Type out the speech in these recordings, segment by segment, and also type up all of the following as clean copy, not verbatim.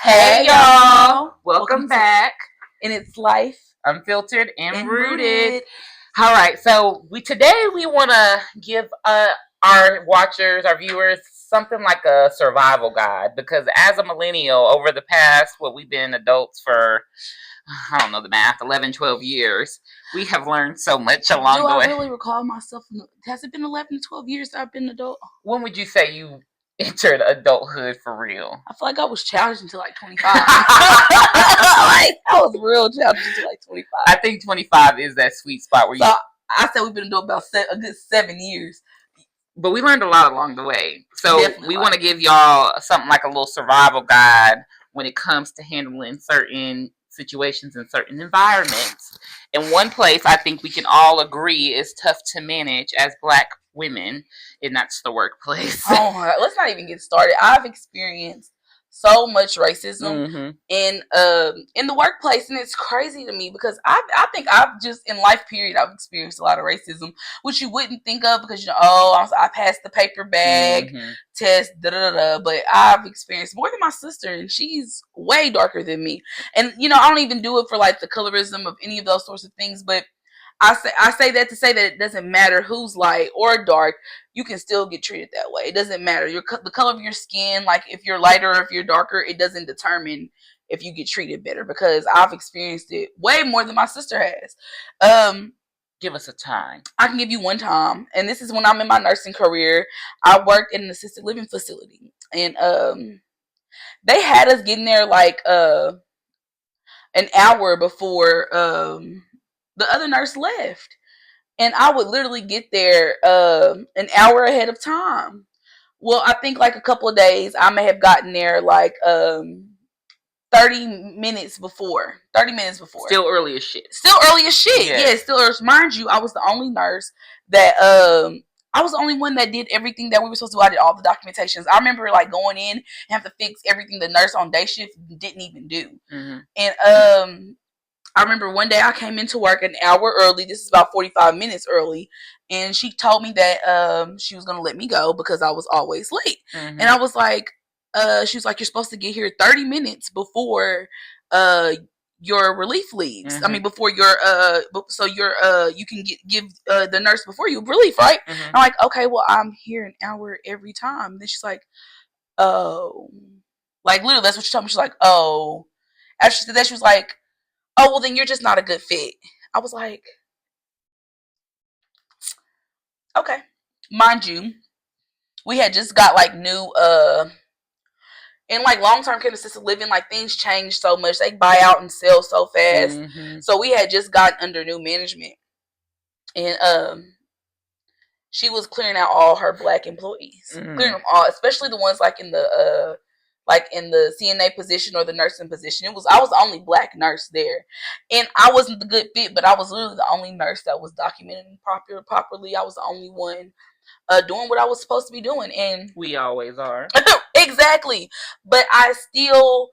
Hey y'all, welcome back. And it's life Unfiltered and rooted. rooted. All right, so we want to give our watchers, our viewers, something like a survival guide because as a millennial, over the past we've been adults for I don't know the math, 11, 12 years. We have learned so much along Do the I way. really recall myself? Has it been 11 to 12 years that I've been an adult? When would you say you entered adulthood for real? I feel like I was challenged until like 25. I was real challenged until like 25. I think 25 is that sweet spot where So I said we've been adult about a good 7 years. But we learned a lot along the way. So Definitely we want to give y'all something like a little survival guide when it comes to handling certain situations in certain environments. And one place I think we can all agree is tough to manage as Black women, and that's the workplace. Oh, let's not even get started. I've experienced so much racism in the workplace, and it's crazy to me because I think I've just in life period I've experienced a lot of racism, which you wouldn't think of because I passed the paper bag test, but I've experienced more than my sister, and she's way darker than me, and I don't even do it for like the colorism of any of those sorts of things, but I say that to say that it doesn't matter who's light or dark, you can still get treated that way. It doesn't matter the color of your skin, like if you're lighter or if you're darker, it doesn't determine if you get treated better because I've experienced it way more than my sister has. Give us a time. I can give you one time, and this is when I'm in my nursing career. I worked in an assisted living facility, and they had us getting there like an hour before the other nurse left. And I would literally get there an hour ahead of time. Well, I think like a couple of days, I may have gotten there like 30 minutes before. 30 minutes before. Still early as shit. Yeah, still early. Mind you, I was the only nurse that I was the only one that did everything that we were supposed to do. I did all the documentations. I remember like going in and have to fix everything the nurse on day shift didn't even do. And I remember one day I came into work an hour early. This is about 45 minutes early. And she told me that she was going to let me go because I was always late. And I was like, she was like, you're supposed to get here 30 minutes before your relief leaves. I mean, before your, so you can give the nurse before you relief, right? I'm like, okay, well, I'm here an hour every time. And then she's like, oh. Like, literally, that's what she told me. She's like, oh. After she said that, she was like, oh, well, then you're just not a good fit. I was like, okay. Mind you, we had just got like new, in like long-term care assisted living, like things change so much. They buy out and sell so fast. So we had just gotten under new management. And she was clearing out all her Black employees. Clearing them all, especially the ones like in the CNA position or the nursing position. I was the only Black nurse there. And I wasn't the good fit, but I was literally the only nurse that was documenting properly. I was the only one doing what I was supposed to be doing. And we always are. Exactly. But I still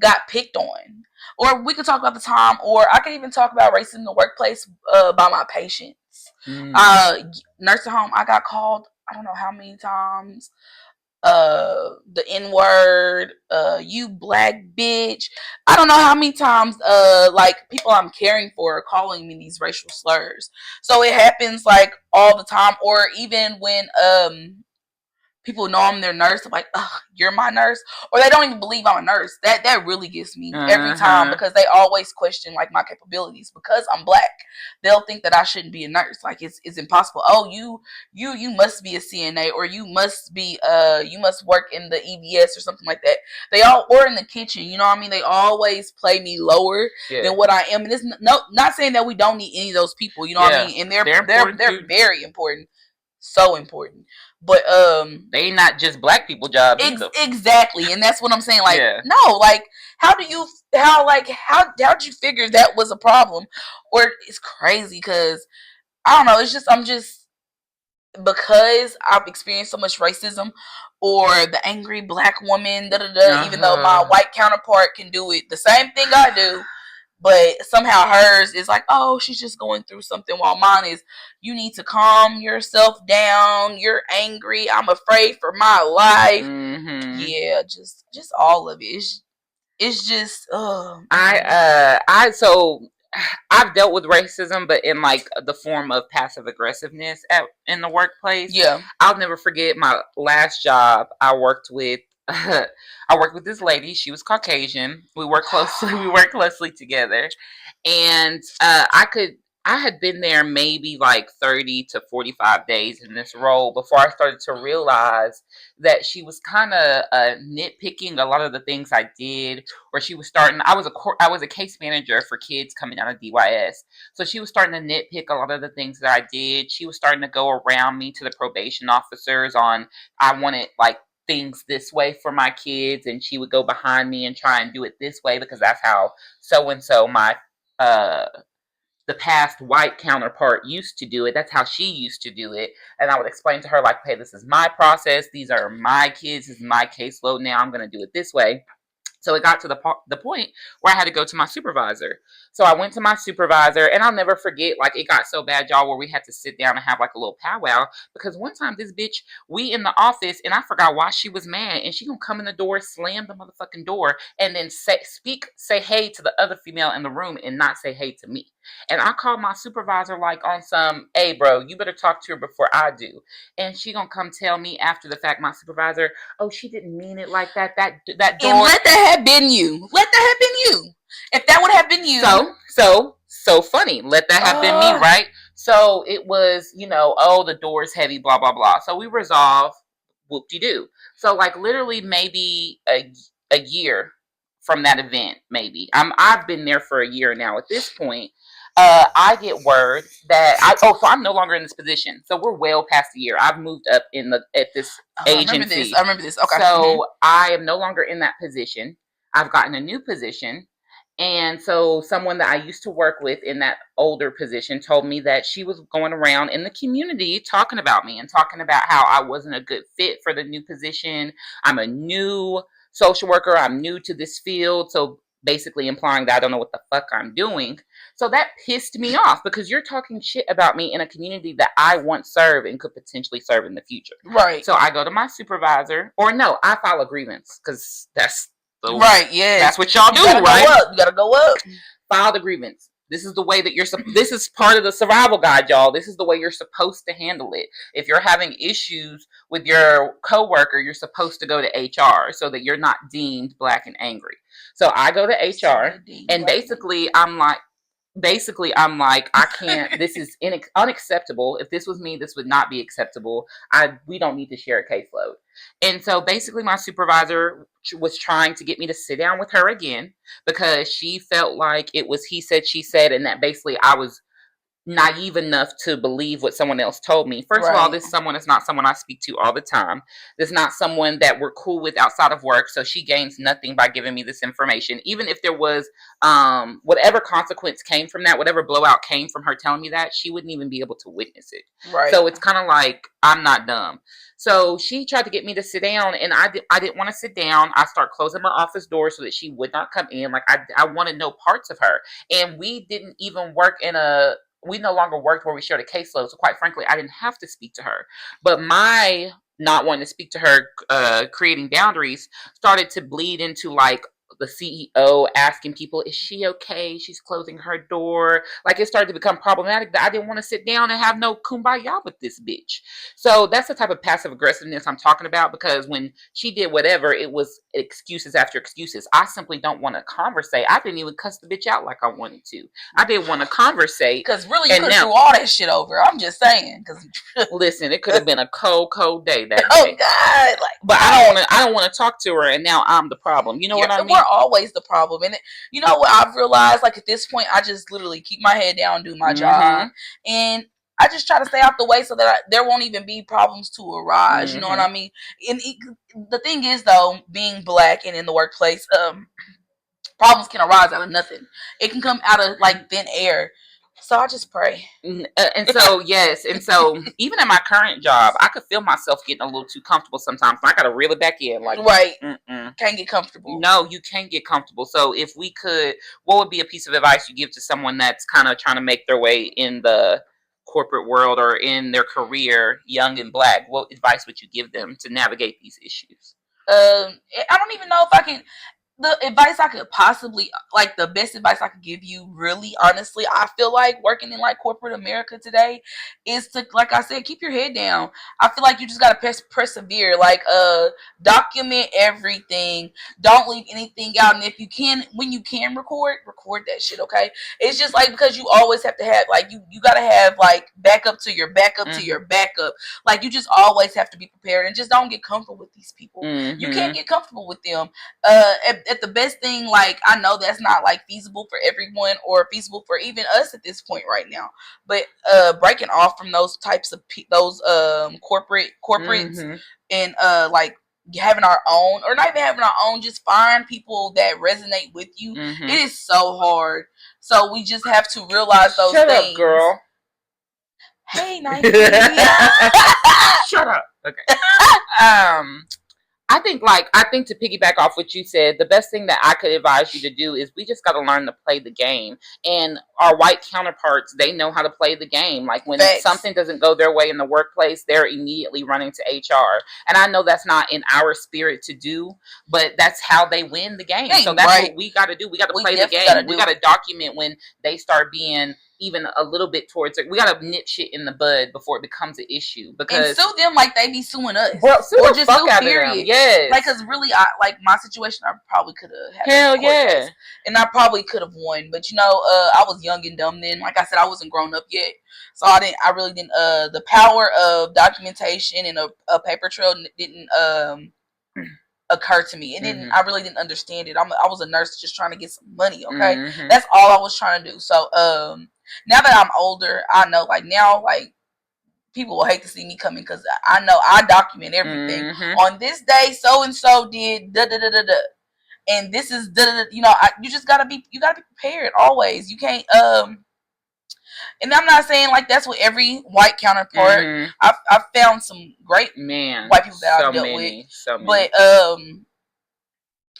got picked on. Or we could talk about the time, or I could even talk about racism in the workplace by my patients. Nursing home, I got called I don't know how many times. The N-word, you Black bitch. I don't know how many times like people I'm caring for are calling me these racial slurs. So it happens like all the time. Or even when people know I'm their nurse, I'm like, ugh, you're my nurse. Or they don't even believe I'm a nurse. That really gets me every time because they always question like my capabilities because I'm Black. They'll think that I shouldn't be a nurse. Like it's impossible. Oh, you must be a CNA or you must work in the EVS or something like that. Or in the kitchen, you know what I mean? They always play me lower than what I am. And it's not saying that we don't need any of those people, you know what I mean? And they're very important. So important. But they not just Black people jobs either. Exactly. And that's what I'm saying. Like, no, like how did you figure that was a problem? Or it's crazy because I don't know, I'm just because I've experienced so much racism or the angry Black woman, even though my white counterpart can do it the same thing I do. But somehow hers is like, oh, she's just going through something. While mine is, you need to calm yourself down. You're angry. I'm afraid for my life. Yeah, just all of it. It's just, I've dealt with racism, but in like the form of passive aggressiveness in the workplace. yeah. I'll never forget my last job. I worked with I worked with this lady. She was Caucasian. We worked closely. We worked closely together, and I had been there maybe like 30 to 45 days in this role before I started to realize that she was kind of nitpicking a lot of the things I did, where she was starting. I was a case manager for kids coming out of DYS, so she was starting to nitpick a lot of the things that I did. She was starting to go around me to the probation officers on I wanted like things this way for my kids, and she would go behind me and try and do it this way because that's how so and so my uh the past white counterpart used to do it. That's how she used to do it. And I would explain to her, like, hey, this is my process. These are my kids. This is my caseload now. I'm going to do it this way. So it got to the point where I had to go to my supervisor. So I went to my supervisor, and I'll never forget, like, it got so bad, y'all, where we had to sit down and have, like, a little powwow. Because one time, this bitch, we in the office, and I forgot why she was mad. And she gonna come in the door, slam the motherfucking door, and then say hey to the other female in the room and not say hey to me. And I called my supervisor, like, on some, hey, bro, you better talk to her before I do. And she gonna come tell me after the fact, my supervisor, oh, she didn't mean it like that. That door. And let that have been you. Let that have been you. If that would have been you. So funny. Let that have been me, right? So it was, oh, the door's heavy, blah, blah, blah. So we resolve, whoop-de-doo. So like literally maybe a year from that event, maybe. I've been there for a year now at this point. I get word that so I'm no longer in this position. So we're well past a year. I've moved up at this agency. I remember this. Okay. So I am no longer in that position. I've gotten a new position. And so someone that I used to work with in that older position told me that she was going around in the community talking about me and talking about how I wasn't a good fit for the new position. I'm a new social worker. I'm new to this field. So basically implying that I don't know what the fuck I'm doing. So that pissed me off because you're talking shit about me in a community that I once served and could potentially serve in the future. Right. So I go to my supervisor, or no, I file a grievance because that's right, yeah. That's what y'all do, right? You gotta go up. File the grievance. This is the way that this is part of the survival guide, y'all. This is the way you're supposed to handle it. If you're having issues with your coworker, you're supposed to go to HR so that you're not deemed black and angry. So I go to HR, and basically I'm like, I can't, this is unacceptable. If this was me, this would not be acceptable. We don't need to share a caseload. And so basically my supervisor was trying to get me to sit down with her again because she felt like it was he said, she said, and that basically I was naive enough to believe what someone else told me. First of all, this someone is not someone I speak to all the time. This is not someone that we're cool with outside of work. So she gains nothing by giving me this information. Even if there was whatever consequence came from that, whatever blowout came from her telling me that, she wouldn't even be able to witness it. Right. So it's kind of like, I'm not dumb. So she tried to get me to sit down, and I didn't want to sit down. I start closing my office door so that she would not come in. Like I wanted no parts of her. And we didn't even work we no longer worked where we shared a caseload. So quite frankly, I didn't have to speak to her. But my not wanting to speak to her, creating boundaries, started to bleed into like the CEO asking people, is she okay? She's closing her door. Like it started to become problematic that I didn't want to sit down and have no kumbaya with this bitch. So that's the type of passive aggressiveness I'm talking about, because when she did whatever, it was excuses after excuses. I simply don't want to conversate. I didn't even cuss the bitch out like I wanted to. I didn't want to conversate. Because really, you could have threw all that shit over. I'm just saying. Cause listen, it could have been a cold day that day. Oh God! But I don't want to talk to her, and now I'm the problem. You know what I mean? We're always the problem, and you know what I've realized? Like at this point, I just literally keep my head down, do my job, and I just try to stay out the way so that there won't even be problems to arise. You know what I mean? And the thing is, though, being black and in the workplace, problems can arise out of nothing. It can come out of like thin air. So I just pray. And so, yes. And so, even at my current job, I could feel myself getting a little too comfortable sometimes. I got to reel it back in. Like, right. Can't get comfortable. No, you can't get comfortable. So, if we could, what would be a piece of advice you give to someone that's kind of trying to make their way in the corporate world or in their career, young and black? What advice would you give them to navigate these issues? I don't even know if I can. the advice I could possibly, like, the best advice I could give you, really, honestly, I feel like working in like corporate America today is to, like I said, keep your head down. I feel like you just gotta persevere. Like, document everything. Don't leave anything out. And if you can, when you can record that shit. Okay, it's just like, because you always have to have, like, you gotta have like backup to your backup to your backup. Like, you just always have to be prepared, and just don't get comfortable with these people. You can't get comfortable with them. At the best thing, like, I know that's not like feasible for everyone or feasible for even us at this point right now, but breaking off from those types of those corporates and like having our own, or not even having our own, just find people that resonate with you. It is so hard, so we just have to realize those Shut things. Up, girl. Hey, nice. Shut up. Okay. I think to piggyback off what you said, the best thing that I could advise you to do is we just got to learn to play the game. And our white counterparts, they know how to play the game. Like, when something doesn't go their way in the workplace, they're immediately running to HR. And I know that's not in our spirit to do, but that's how they win the game. So that's what we got to do. We got to play the game. We got to document when they start being even a little bit towards it. We gotta nip shit in the bud before it becomes an issue. Because and sue them like they be suing us. Well, or just sue, period. Yes. Like, because really, like, my situation, I probably could have had hell yeah case, and I probably could have won. But I was young and dumb then. Like I said, I wasn't grown up yet, so I really didn't. The power of documentation and a paper trail didn't occur to me. It didn't. I really didn't understand it. I was a nurse just trying to get some money. Okay, that's all I was trying to do. So now that I'm older, I know, like, now, like, people will hate to see me coming, because I know I document everything. On this day, so and so did da da da da da, and this is da da da. You just gotta be prepared always. You can't and I'm not saying like that's what every white counterpart. I've found some great white people that I've dealt with, but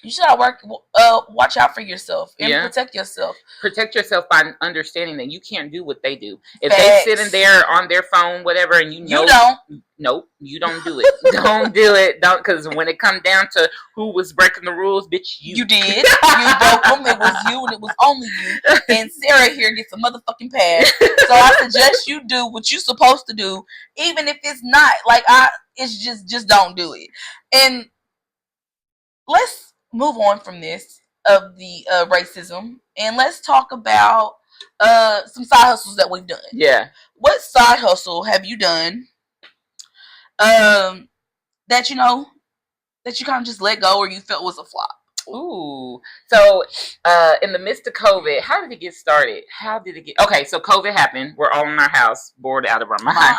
you should watch out for yourself and protect yourself. Protect yourself by understanding that you can't do what they do. If they sitting there on their phone, whatever, and you don't. Nope, you don't do it. Don't do it. Don't, because when it comes down to who was breaking the rules, bitch, you did. You broke them. It was you, and it was only you. And Sarah here gets a motherfucking pass. So I suggest you do what you're supposed to do, even if it's not like it's just don't do it. And let's move on from this of the racism, and let's talk about some side hustles that we've done. Yeah. What side hustle have you done that you kind of just let go, or you felt was a flop? Ooh. So in the midst of COVID, how did it get started? Okay, so COVID happened. We're all in our house, bored out of our minds.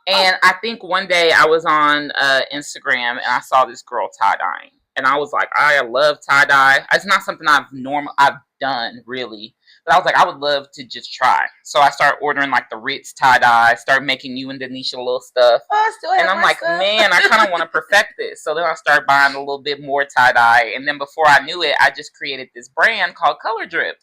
And I think one day I was on Instagram and I saw this girl tie-dyeing. And I was like, I love tie-dye. It's not something I've done, really. But I was like, I would love to just try. So I started ordering like the Ritz tie-dye, started making you and Denisha little stuff. And I'm like, man, I kind of want to perfect this. So then I started buying a little bit more tie-dye. And then before I knew it, I just created this brand called Color Drip.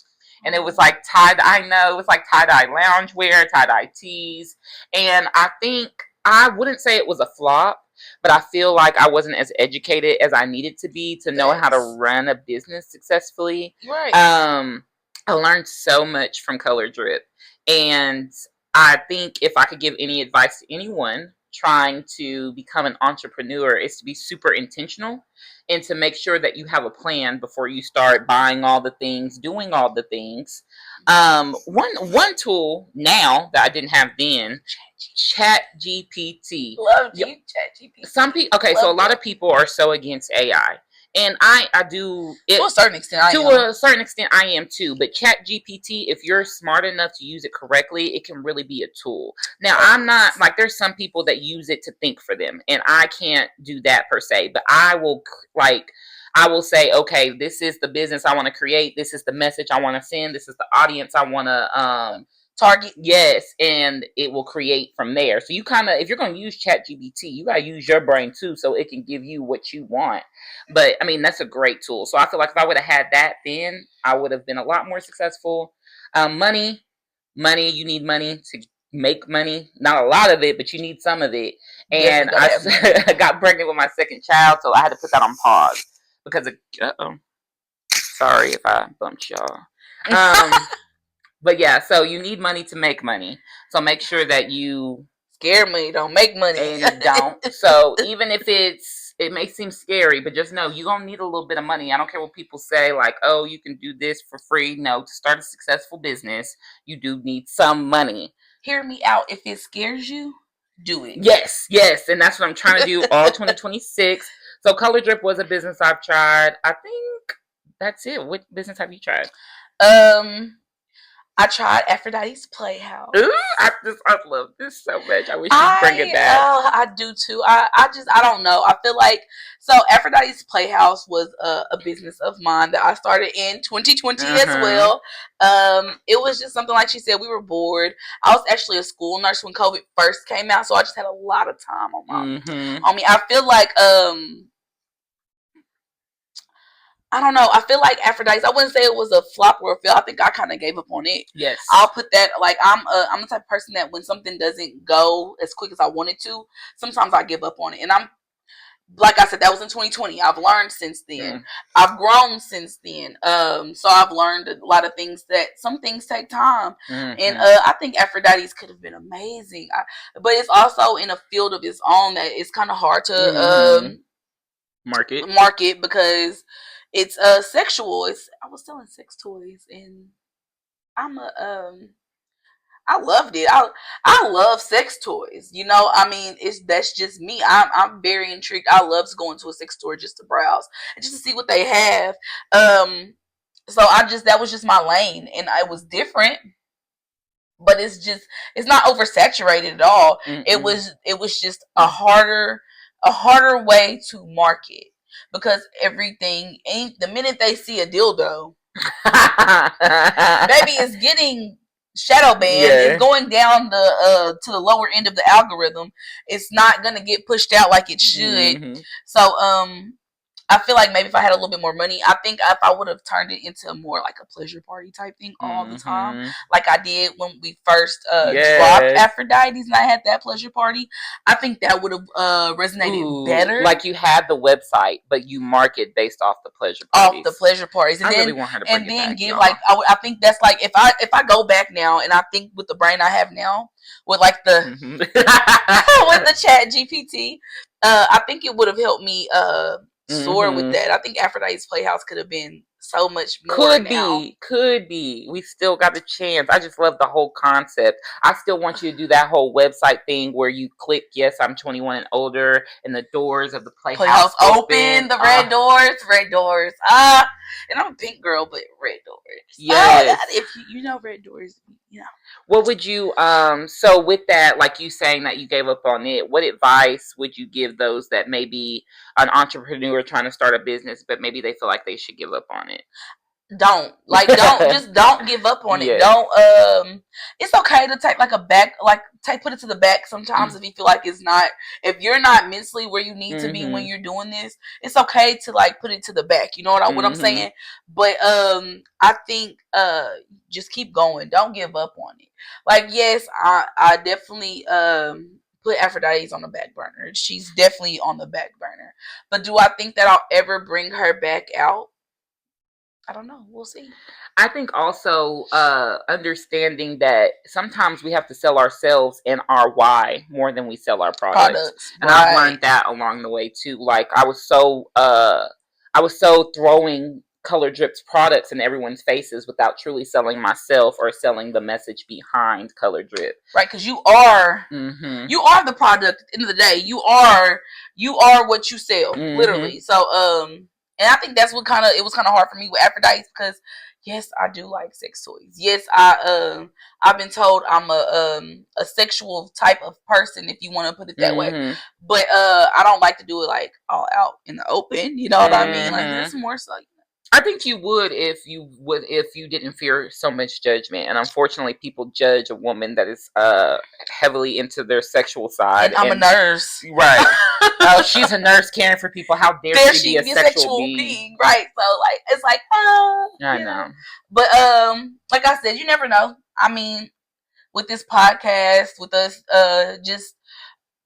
And it was like tie-dye, it was like tie-dye loungewear, tie-dye tees. And I think, I wouldn't say it was a flop, but I feel like I wasn't as educated as I needed to be to know how to run a business successfully. Right. I learned so much from Color Drip. And I think if I could give any advice to anyone trying to become an entrepreneur, is to be super intentional and to make sure that you have a plan before you start buying all the things, doing all the things. One tool now that I didn't have then, ChatGPT. Love ChatGPT. Some people, okay, so a lot of people are so against AI. And I do it to a certain extent. A certain extent, I am too. But ChatGPT, if you're smart enough to use it correctly, it can really be a tool. Now, I'm not like, there's some people that use it to think for them, and I can't do that per se. But I will say, okay, this is the business I want to create. This is the message I want to send. This is the audience I want to target. Yes, and it will create from there. So you kind of, if you're going to use ChatGPT, you got to use your brain too, so it can give you what you want. But I mean, that's a great tool. So I feel like if I would have had that then, I would have been a lot more successful. Money, you need money to make money. Not a lot of it, but you need some of it. And I got pregnant with my second child, so I had to put that on pause because of Sorry if I bumped y'all. But yeah, so you need money to make money. So make sure that you scare money don't make money, and it don't. So even if it may seem scary, but just know you're gonna need a little bit of money. I don't care what people say, like, oh, you can do this for free. No, to start a successful business, you do need some money. Hear me out. If it scares you, do it. Yes, and that's what I'm trying to do all 2026. So Color Drip was a business I've tried. I think that's it. What business have you tried? I tried Aphrodite's Playhouse. Ooh, I love this so much. I wish you'd bring it back. I do too. I don't know. I feel like, so Aphrodite's Playhouse was a business of mine that I started in 2020 as well. It was just something, like she said, we were bored. I was actually a school nurse when COVID first came out, so I just had a lot of time on me. I feel like I don't know. I feel like Aphrodite's, I wouldn't say it was a flop or a fail. I think I kind of gave up on it. Yes. I'll put that, like, I'm the type of person that when something doesn't go as quick as I want it to, sometimes I give up on it. And I'm, like I said, that was in 2020. I've learned since then. I've grown since then. So I've learned a lot of things, that some things take time. And I think Aphrodite's could have been amazing. But it's also in a field of its own that it's kind of hard to market because it's sexual. I was selling sex toys, and I loved it. I love sex toys. You know, I mean, that's just me. I'm very intrigued. I love going to a sex store just to browse and just to see what they have. So that was just my lane, and it was different, but it's not oversaturated at all. It was just a harder way to market, because everything ain't, the minute they see a dildo, baby, is getting shadow banned. It's going down to the lower end of the algorithm. It's not gonna get pushed out like it should. So I feel like maybe if I had a little bit more money, I think if I would have turned it into more like a pleasure party type thing all the time, like I did when we first dropped Aphrodite's and I had that pleasure party, I think that would have resonated better. Like you had the website, but you market based off the pleasure parties. And I then, really want her to bring and then back, give y'all. like I think that's like if I go back now and I think with the brain I have now with like the with the Chat GPT, I think it would have helped me soar with that. I think Aphrodite's Playhouse could have been so much more. Could be. We still got a chance. I just love the whole concept. I still want you to do that whole website thing where you click, yes, I'm 21 and older, and the doors of the playhouse open. The red doors. And I'm a pink girl, but red doors. Yes. If you know red doors, you know. What would you so with that, like you saying that you gave up on it, what advice would you give those that may be an entrepreneur trying to start a business, but maybe they feel like they should give up on it? Don't give up on it. Don't it's okay to take like a back, put it to the back sometimes if you feel like if you're not mentally where you need to be when you're doing this, it's okay to like put it to the back. You know what I'm saying? But I think just keep going. Don't give up on it. Like, yes, I definitely put Aphrodite's on the back burner. She's definitely on the back burner. But do I think that I'll ever bring her back out? I don't know. We'll see. I think also understanding that sometimes we have to sell ourselves and our why more than we sell our products. And I've learned that along the way too. Like I was so throwing Color Drip's products in everyone's faces without truly selling myself or selling the message behind Color Drip. Right, because you are the product at the end of the day. You are what you sell, literally. So and I think that's what it was kind of hard for me with Aphrodite, because yes, I do like sex toys. Yes, I've been told I'm a sexual type of person, if you want to put it that way. But I don't like to do it like all out in the open. You know what I mean? Like, it's more so. I think you would if you didn't fear so much judgment. And unfortunately, people judge a woman that is heavily into their sexual side. And I'm a nurse, right? Oh, she's a nurse caring for people. How dare she be a sexual being? Right? So like, it's like, I know. But like I said, you never know. I mean, with this podcast, with us, just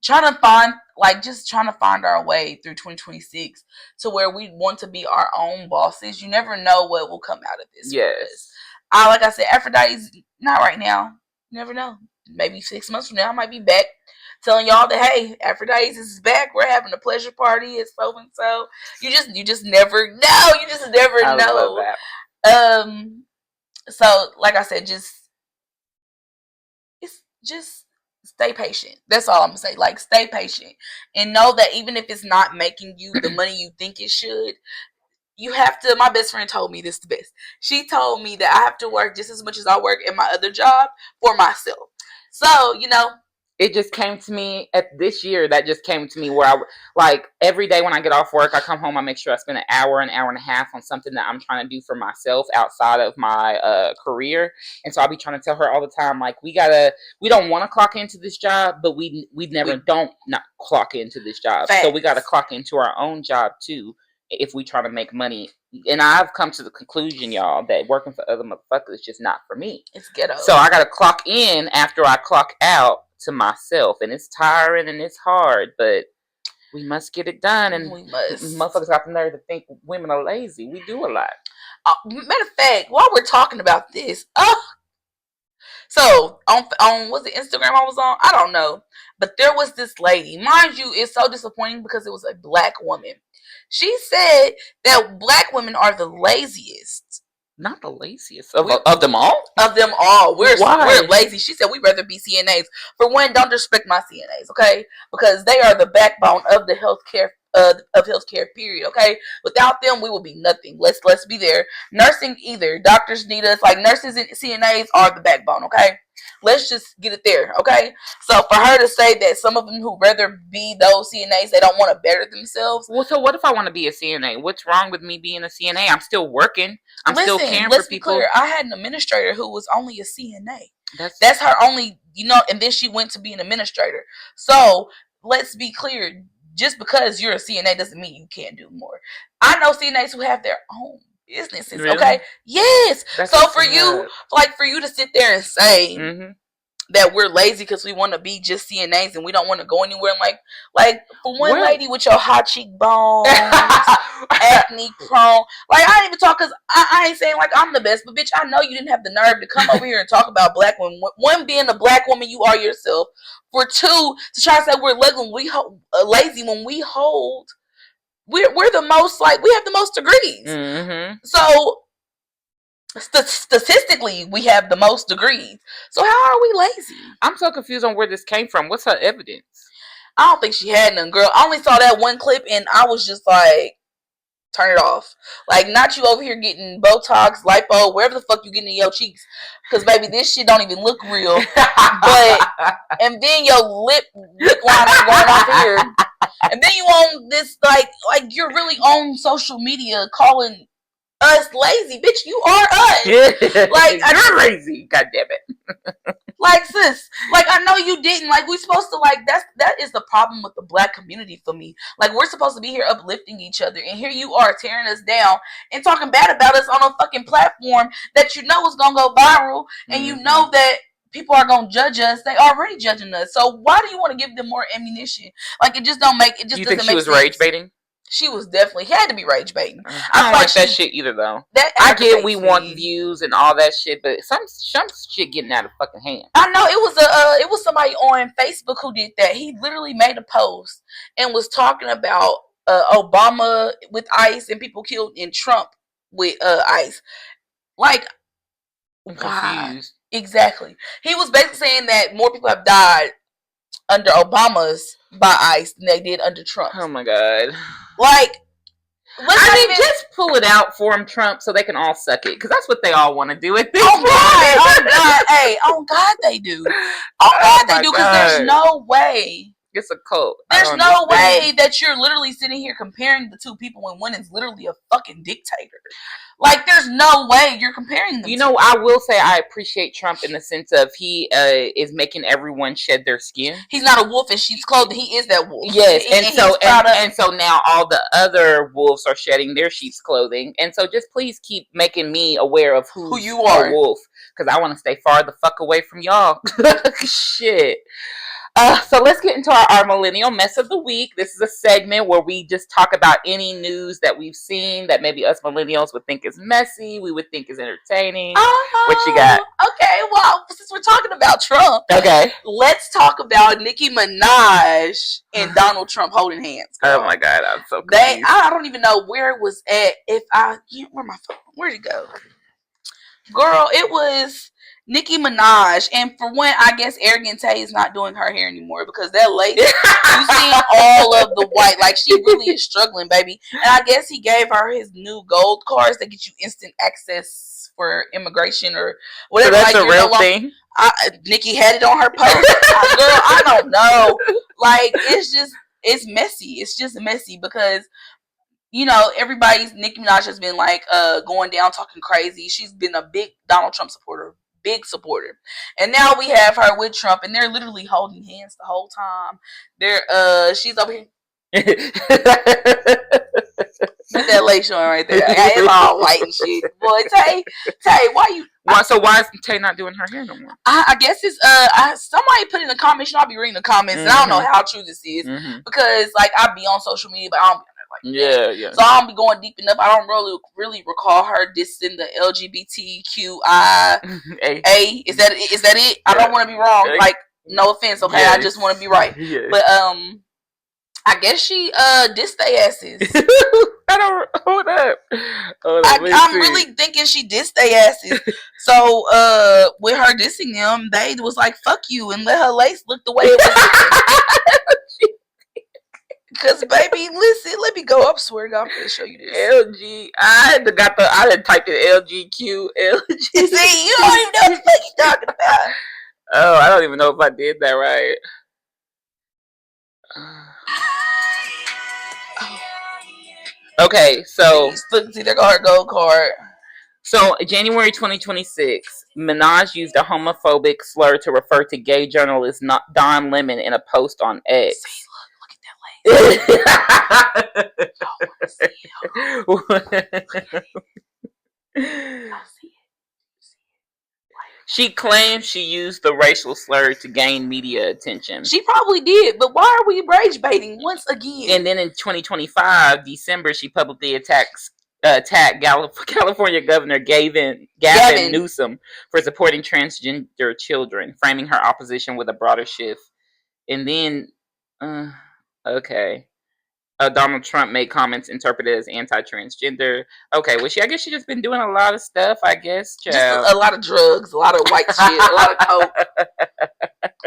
trying to find like just trying to find our way through 2026 to where we want to be our own bosses. You never know what will come out of this. Yes. Like I said, Aphrodite's not right now. You never know. Maybe 6 months from now, I might be back telling y'all that, hey, Aphrodite is back. We're having a pleasure party. It's so and so. You just never know. You just never know. Love that. So like I said, just stay patient. That's all I'm gonna say. Like, stay patient and know that even if it's not making you the money you think it should, you have to. My best friend told me this the best. She told me that I have to work just as much as I work in my other job for myself. So, it just came to me at this year. That just came to me where I, like, every day when I get off work, I come home, I make sure I spend an hour and a half on something that I'm trying to do for myself outside of my career. And so I'll be trying to tell her all the time, like, we don't want to clock into this job, but we never don't not clock into this job. Facts. So we got to clock into our own job too if we try to make money. And I've come to the conclusion, y'all, that working for other motherfuckers is just not for me. It's ghetto. So I got to clock in after I clock out to myself, and it's tiring and it's hard, but we must get it done. And we must. Motherfuckers got the nerve to think women are lazy. We do a lot. Matter of fact, while we're talking about this, so on was the Instagram I was on? I don't know, but there was this lady. Mind you, it's so disappointing because it was a black woman. She said that black women are the laziest. Not the laziest of them all. Of them all, we're lazy. She said we'd rather be CNAs. For one, don't disrespect my CNAs, okay? Because they are the backbone of the healthcare period, okay? Without them, we will be nothing. Let's be there. Nursing either. Doctors need us. Like, nurses and CNAs are the backbone, okay? Let's just get it there, okay? So for her to say that some of them who rather be those CNAs, they don't want to better themselves. Well, so what if I want to be a CNA? What's wrong with me being a CNA? I'm still working. I'm still caring for people. Be clear. I had an administrator who was only a CNA. That's her only, and then she went to be an administrator. So let's be clear. Just because you're a CNA doesn't mean you can't do more. I know CNAs who have their own businesses. Really? Okay. Yes. That's so for you to sit there and say that we're lazy because we want to be just CNAs and we don't want to go anywhere, like for one lady with your hot cheekbones, acne prone. Like, I ain't even talk because I ain't saying like I'm the best, but bitch, I know you didn't have the nerve to come over here and talk about black women. One, being a black woman, you are yourself. For two, to try to say we're lazy when we hold. We're the most, like, we have the most degrees. Mm-hmm. So statistically, we have the most degrees. So how are we lazy? I'm so confused on where this came from. What's her evidence? I don't think she had none, girl. I only saw that one clip and I was just like, turn it off. Like, not you over here getting Botox, lipo, wherever the fuck you getting in your cheeks. Because, baby, this shit don't even look real. And then your lip line is going off here. And then you on this, like you're really on social media calling us lazy. Bitch, you are us. Like, you're lazy. God damn it. Like, sis, like, I know you didn't. Like, we supposed to, like, that is the problem with the black community for me. Like, we're supposed to be here uplifting each other, and here you are tearing us down and talking bad about us on a fucking platform that you know is gonna go viral, and you know that people are gonna judge us. They already judging us. So why do you want to give them more ammunition? Like, it just don't make it. Just you doesn't think she make was rage baiting? She was definitely had to be rage baiting. I don't like that shit either, though. I get we want views and all that shit, but some shit getting out of fucking hand. I know it was somebody on Facebook who did that. He literally made a post and was talking about Obama with ICE and people killed in Trump with ICE. Like, I'm confused. Exactly. He was basically saying that more people have died under Obama's by ICE than they did under Trump. Oh my god. Like, just pull it out for them, Trump, so they can all suck it, because that's what they all want to do at this point. Oh God, hey, on God they do. On God they do, because there's no way. It's a cult. There's no way that you're literally sitting here comparing the two people when one is literally a fucking dictator. Like, there's no way you're comparing them. You know, I will say I appreciate Trump in the sense of he is making everyone shed their skin. He's not a wolf in sheep's clothing. He is that wolf. Yes, and so now all the other wolves are shedding their sheep's clothing. And so just please keep making me aware of who you are, a wolf, because I want to stay far the fuck away from y'all. Shit. So let's get into our millennial mess of the week. This is a segment where we just talk about any news that we've seen that maybe us millennials would think is messy, we would think is entertaining. What you got? Okay, well, since we're talking about Trump, Okay, let's talk about Nicki Minaj and Donald Trump holding hands. Girl. Oh my God, I'm so confused. I don't even know where it was at. Where my phone? Where'd it go? Girl, it was Nicki Minaj, and for one, I guess Arrogant Tay is not doing her hair anymore because that lady, you see all of the white, like she really is struggling, baby. And I guess he gave her his new gold cards that get you instant access for immigration or whatever. So that's like, a real thing. Nicki had it on her post. Girl, I don't know. Like it's messy. It's just messy because. You know, Nicki Minaj has been like going down talking crazy. She's been a big Donald Trump supporter, big supporter. And now we have her with Trump and they're literally holding hands the whole time. She's over here. With that lace on right there. It's all white and shit. Boy, Tay, so why is Tay not doing her hair no more? I guess it's somebody put in the comments, I'll be reading the comments, and I don't know how true this is. Because like I be on social media, but I don't be yeah. So I don't be going deep enough. I don't really recall her dissing the LGBTQIA. Is that it? I don't want to be wrong. Like, no offense, okay? Yes. I just want to be right. Yes. But I guess she dissed their asses. I don't hold up. I'm really thinking she dissed their asses. So with her dissing them, they was like, "Fuck you," and let her lace look the way it was. Cause baby, listen, let me go up. Swear to God, I'm gonna show you this. I done typed in LGQ, LG. See, you don't even know what the fuck you talking about. Oh, I don't even know if I did that right. Okay, so see, there go her gold card. So, January 2026, Minaj used a homophobic slur to refer to gay journalist Don Lemon in a post on X. See, look at that lace. She claims she used the racial slur to gain media attention. She probably did, but why are we rage baiting once again? And then in 2025, December, she publicly attacked California Governor Gavin Newsom for supporting transgender children, framing her opposition with a broader shift. And then, Donald Trump made comments interpreted as anti-transgender. Okay, well, I guess she just been doing a lot of stuff, I guess. Just a lot of drugs, a lot of white shit, a lot of coke.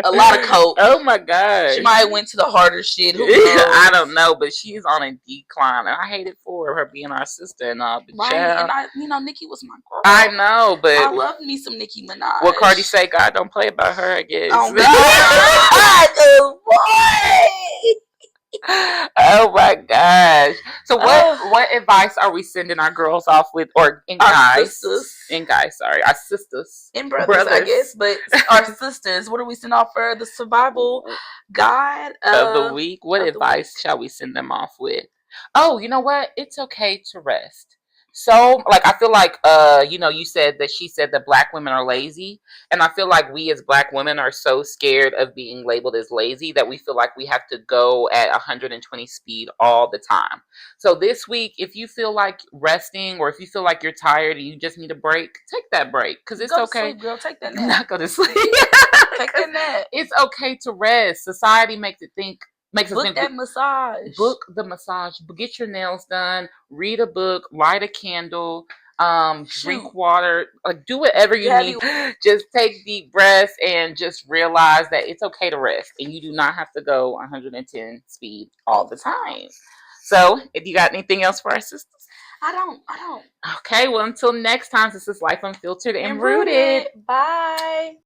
A lot of coke. Oh my gosh. She might have went to the harder shit. Who knows? I don't know, but she's on a decline. And I hate it for her being our sister and all. Right. And Nicki was my girl. I know, but I love me some Nicki Minaj. What Cardi say, God don't play about her, I guess. Oh God. Boy. Oh my gosh. So what advice are we sending our girls off with, or our sisters and brothers, I guess, but our sisters? What do we send off for the survival guide of the week? What advice shall we send them off with? Oh, you know what? It's okay to rest. So, like, I feel like, you said that she said that Black women are lazy. And I feel like we as Black women are so scared of being labeled as lazy that we feel like we have to go at 120 speed all the time. So this week, if you feel like resting, or if you feel like you're tired and you just need a break, take that break. Because it's okay. Sleep, girl. Take that nap. Not go to sleep. Take that nap. It's okay to rest. Society makes us think. Book that massage. Book the massage. Get your nails done. Read a book. Light a candle. Drink water. Like, do whatever you need. Just take deep breaths and just realize that it's okay to rest, and you do not have to go 110 speed all the time. So, if you got anything else for our sisters? I don't. Okay. Well, until next time, this is Life Unfiltered and Rooted. Bye.